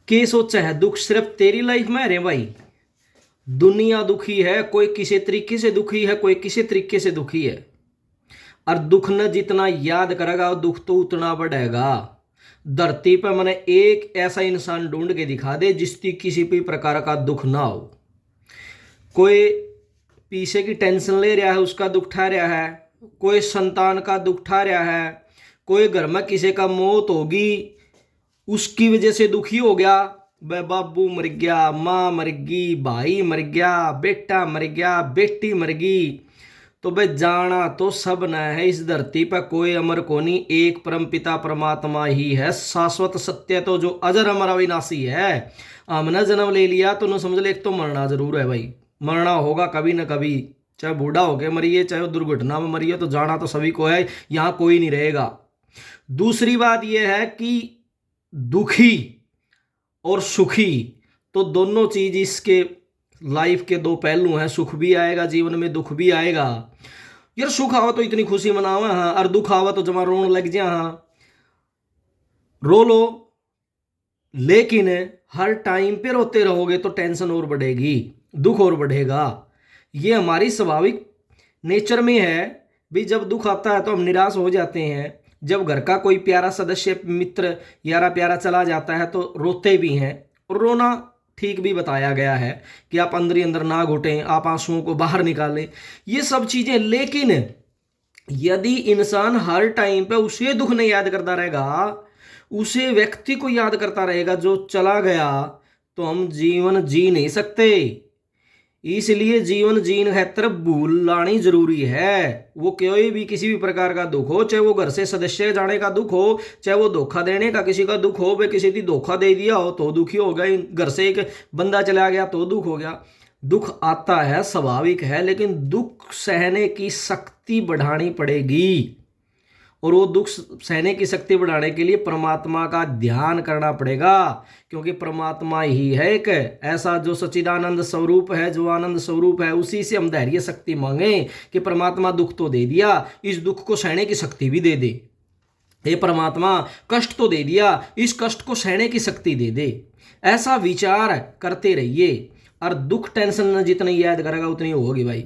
के सोचा है दुख सिर्फ तेरी लाइफ में रे भाई? दुनिया दुखी है, कोई किसी तरीके से दुखी है, कोई किसी तरीके से दुखी है। और दुख न जितना याद करेगा दुख तो उतना बढ़ेगा। धरती पर मैंने एक ऐसा इंसान ढूंढ के दिखा दे जिसकी किसी भी प्रकार का दुख ना हो। कोई पीछे की टेंशन ले रहा है, उसका दुख ठा रहा है, कोई संतान का दुख ठा रहा है, कोई घर में किसी का मौत होगी उसकी वजह से दुखी हो गया, वह बाबू मर गया, माँ मर गई, भाई मर गया, बेटा मर गया, बेटी मर गई। तो भाई जाना तो सब न है, इस धरती पर कोई अमर को नहीं, एक परम पिता परमात्मा ही है शाश्वत सत्य, तो जो अजर अमर अविनाशी है। हमने जन्म ले लिया तो न समझ ले, एक तो मरना जरूर है भाई, मरना होगा कभी न कभी, चाहे बूढ़ा होके मरिए चाहे दुर्घटना में मरिए, तो जाना तो सभी को है, यहाँ कोई नहीं रहेगा। दूसरी बात यह है कि दुखी और सुखी तो दोनों चीज इसके लाइफ के दो पहलू हैं। सुख भी आएगा जीवन में, दुख भी आएगा। यार सुख आवा तो इतनी खुशी मनावा हाँ, और दुख आवा तो जमा रोन लग जा हाँ, रो लो, लेकिन हर टाइम पे रोते रहोगे तो टेंशन और बढ़ेगी, दुख और बढ़ेगा। ये हमारी स्वाभाविक नेचर में है भी। जब दुख आता है तो हम निराश हो जाते हैं, जब घर का कोई प्यारा सदस्य मित्र यारा प्यारा चला जाता है तो रोते भी हैं। और रोना ठीक भी बताया गया है कि आप अंदर ही अंदर ना घुटें, आप आंसुओं को बाहर निकालें, ये सब चीजें। लेकिन यदि इंसान हर टाइम पे उसे दुख नहीं याद करता रहेगा, उसे व्यक्ति को याद करता रहेगा जो चला गया, तो हम जीवन जी नहीं सकते। इसलिए जीवन जीन खातर भूल लानी जरूरी है। वो कोई भी किसी भी प्रकार का दुख हो, चाहे वो घर से सदस्य जाने का दुख हो, चाहे वो धोखा देने का किसी का दुख हो, वे किसी ने धोखा दे दिया हो तो दुखी हो गए, घर से एक बंदा चला गया तो दुख हो गया। दुख आता है, स्वाभाविक है, लेकिन दुख सहने की शक्ति बढ़ानी पड़ेगी। और वो दुख सहने की शक्ति बढ़ाने के लिए परमात्मा का ध्यान करना पड़ेगा, क्योंकि परमात्मा ही है एक ऐसा जो सच्चिदानंद स्वरूप है, जो आनंद स्वरूप है। उसी से हम धैर्य शक्ति मांगे कि परमात्मा दुख तो दे दिया, इस दुख को सहने की शक्ति भी दे दे। हे परमात्मा कष्ट तो दे दिया, इस कष्ट को सहने की शक्ति दे दे। ऐसा विचार करते रहिए, और दुख टेंशन जितनी याद करेगा उतनी होगी भाई,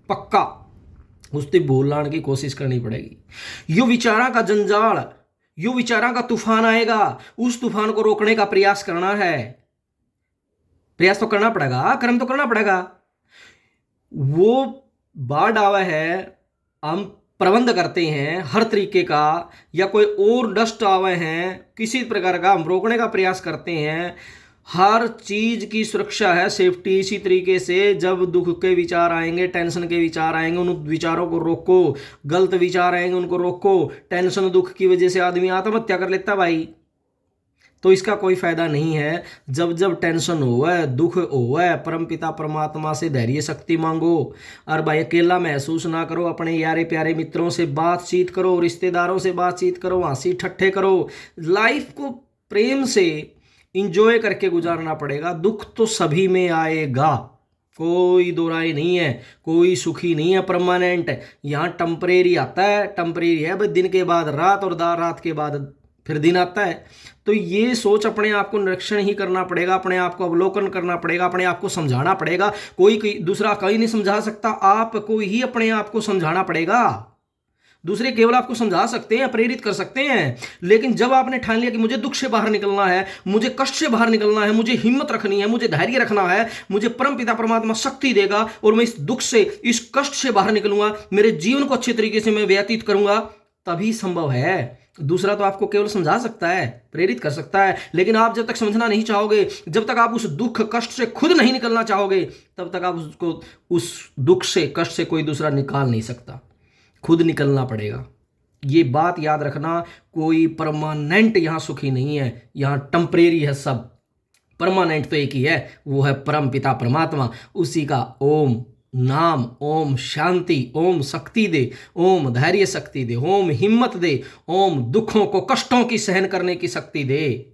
पक्का उससे भूल लाने की कोशिश करनी पड़ेगी। यो विचारा का जंजाल, यो विचारा का तूफान आएगा, उस तूफान को रोकने का प्रयास करना है। प्रयास तो करना पड़ेगा, कर्म तो करना पड़ेगा। वो बाढ़ आवा है, हम प्रबंध करते हैं हर तरीके का, या कोई और डस्ट आवे हैं किसी प्रकार का, हम रोकने का प्रयास करते हैं। हर चीज की सुरक्षा है, सेफ्टी। इसी तरीके से जब दुख के विचार आएंगे, टेंशन के विचार आएंगे, उन विचारों को रोको। गलत विचार आएंगे उनको रोको। टेंशन दुख की वजह से आदमी आत्महत्या कर लेता भाई, तो इसका कोई फायदा नहीं है। जब जब टेंशन होवे, दुख होवे, परम पिता परमात्मा से धैर्य शक्ति मांगो। और भाई अकेला महसूस ना करो, अपने यारे प्यारे मित्रों से बातचीत करो, रिश्तेदारों से बातचीत करो, हंसी ठट्ठे करो। लाइफ को प्रेम से इंजॉय करके गुजारना पड़ेगा। दुख तो सभी में आएगा, कोई दो राय नहीं है। कोई सुखी नहीं है परमानेंट, यहाँ टेम्परेरी आता है, टेम्परेरी है भाई। दिन के बाद रात और रात के बाद फिर दिन आता है। तो ये सोच अपने आप को निरीक्षण ही करना पड़ेगा, अपने आप को अवलोकन करना पड़ेगा, अपने आप को समझाना पड़ेगा। कोई दूसरा कहीं नहीं समझा सकता, आपको ही अपने आप को समझाना पड़ेगा। दूसरे केवल आपको समझा सकते हैं, प्रेरित कर सकते हैं। लेकिन जब आपने ठान लिया कि मुझे दुख से बाहर निकलना है, मुझे कष्ट से बाहर निकलना है, मुझे हिम्मत रखनी है, मुझे धैर्य रखना है, मुझे परम पिता परमात्मा शक्ति देगा और मैं इस दुख से, इस कष्ट से बाहर निकलूंगा, मेरे जीवन को अच्छे तरीके से मैं व्यतीत करूंगा, तभी संभव है। दूसरा तो आपको केवल समझा सकता है, प्रेरित कर सकता है, लेकिन आप जब तक समझना नहीं चाहोगे, जब तक आप उस दुख कष्ट से खुद नहीं निकलना चाहोगे, तब तक आप उसको, उस दुख से कष्ट से कोई दूसरा निकाल नहीं सकता। खुद निकलना पड़ेगा। ये बात याद रखना, कोई परमानेंट यहाँ सुखी नहीं है, यहाँ टेम्परेरी है सब। परमानेंट तो एक ही है, वो है परम पिता परमात्मा। उसी का ओम नाम, ओम शांति, ओम शक्ति दे, ओम धैर्य शक्ति दे, ओम हिम्मत दे, ओम दुखों को कष्टों की सहन करने की शक्ति दे।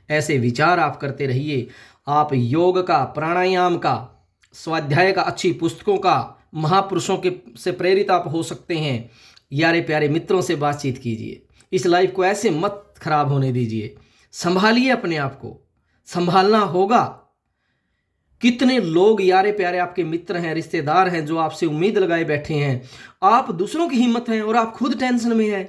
ऐसे विचार आप करते रहिए। आप योग का, प्राणायाम का, स्वाध्याय का, अच्छी पुस्तकों का, महापुरुषों के से प्रेरित आप हो सकते हैं। यारे प्यारे मित्रों से बातचीत कीजिए। इस लाइफ को ऐसे मत खराब होने दीजिए। संभालिए अपने आप को, संभालना होगा। कितने लोग यारे प्यारे आपके मित्र हैं, रिश्तेदार हैं, जो आपसे उम्मीद लगाए बैठे हैं। आप दूसरों की हिम्मत हैं और आप खुद टेंशन में हैं।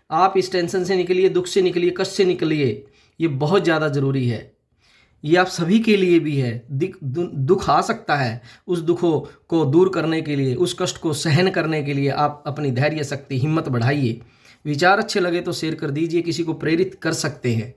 आप इस टेंशन से निकलिए, दुख से निकलिए, कष्ट से निकलिए। ये बहुत ज़्यादा ज़रूरी है। ये आप सभी के लिए भी है। दुख आ सकता है, उस दुखों को दूर करने के लिए, उस कष्ट को सहन करने के लिए आप अपनी धैर्य शक्ति, हिम्मत बढ़ाइए। विचार अच्छे लगे तो शेयर कर दीजिए, किसी को प्रेरित कर सकते हैं।